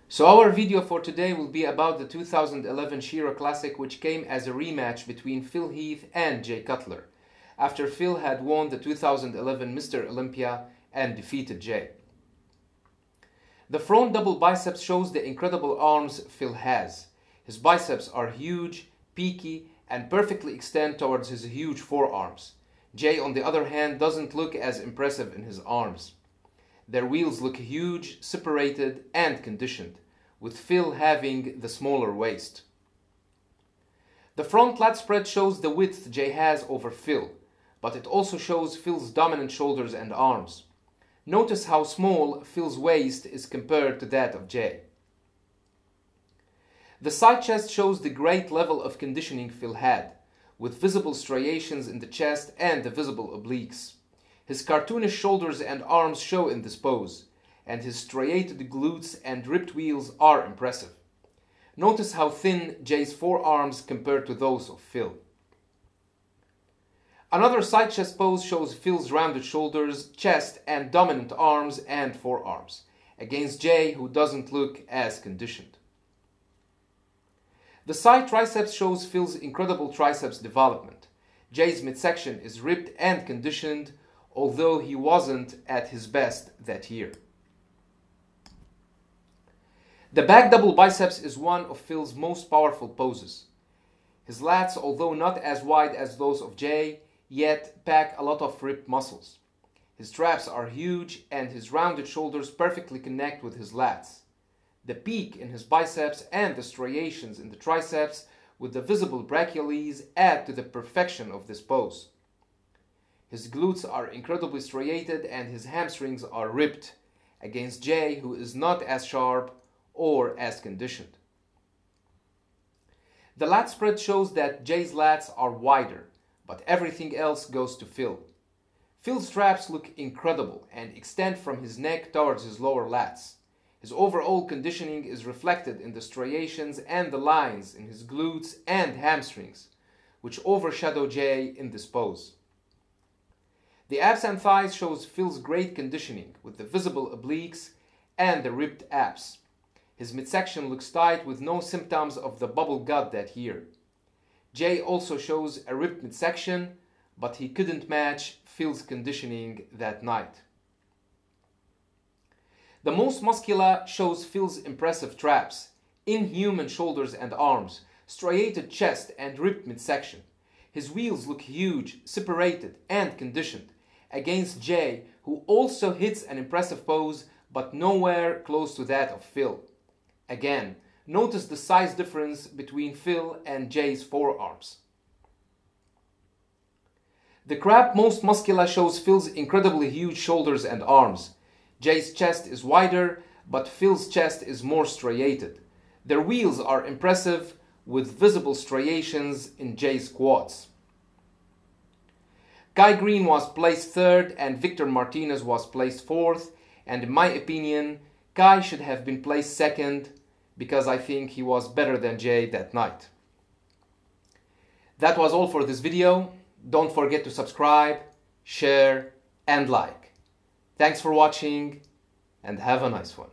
So our video for today will be about the 2011 Sheru Classic, which came as a rematch between Phil Heath and Jay Cutler, after Phil had won the 2011 Mr. Olympia and defeated Jay. The front double biceps shows the incredible arms Phil has. His biceps are huge, peaky, and perfectly extend towards his huge forearms. Jay, on the other hand, doesn't look as impressive in his arms. Their wheels look huge, separated, and conditioned, with Phil having the smaller waist. The front lat spread shows the width Jay has over Phil, but it also shows Phil's dominant shoulders and arms. Notice how small Phil's waist is compared to that of Jay. The side chest shows the great level of conditioning Phil had, with visible striations in the chest and the visible obliques. His cartoonish shoulders and arms show in this pose, and his striated glutes and ripped wheels are impressive. Notice how thin Jay's forearms compare to those of Phil. Another side chest pose shows Phil's rounded shoulders, chest, and dominant arms and forearms, against Jay, who doesn't look as conditioned. The side triceps shows Phil's incredible triceps development. Jay's midsection is ripped and conditioned, although he wasn't at his best that year. The back double biceps is one of Phil's most powerful poses. His lats, although not as wide as those of Jay, yet pack a lot of ripped muscles. His traps are huge and his rounded shoulders perfectly connect with his lats. The peak in his biceps and the striations in the triceps with the visible brachialis add to the perfection of this pose. His glutes are incredibly striated and his hamstrings are ripped, against Jay, who is not as sharp or as conditioned. The lat spread shows that Jay's lats are wider, but everything else goes to Phil. Phil's traps look incredible and extend from his neck towards his lower lats. His overall conditioning is reflected in the striations and the lines in his glutes and hamstrings, which overshadow Jay in this pose. The abs and thighs shows Phil's great conditioning with the visible obliques and the ripped abs. His midsection looks tight with no symptoms of the bubble gut that year. Jay also shows a ripped midsection, but he couldn't match Phil's conditioning that night. The most muscular shows Phil's impressive traps, inhuman shoulders and arms, striated chest and ripped midsection. His wheels look huge, separated and conditioned, against Jay, who also hits an impressive pose but nowhere close to that of Phil. Again, notice the size difference between Phil and Jay's forearms. The crab most muscular shows Phil's incredibly huge shoulders and arms. Jay's chest is wider, but Phil's chest is more striated. Their wheels are impressive, with visible striations in Jay's quads. Kai Green was placed third and Victor Martinez was placed fourth, and in my opinion, Kai should have been placed second because I think he was better than Jay that night. That was all for this video. Don't forget to subscribe, share, and like. Thanks for watching, and have a nice one.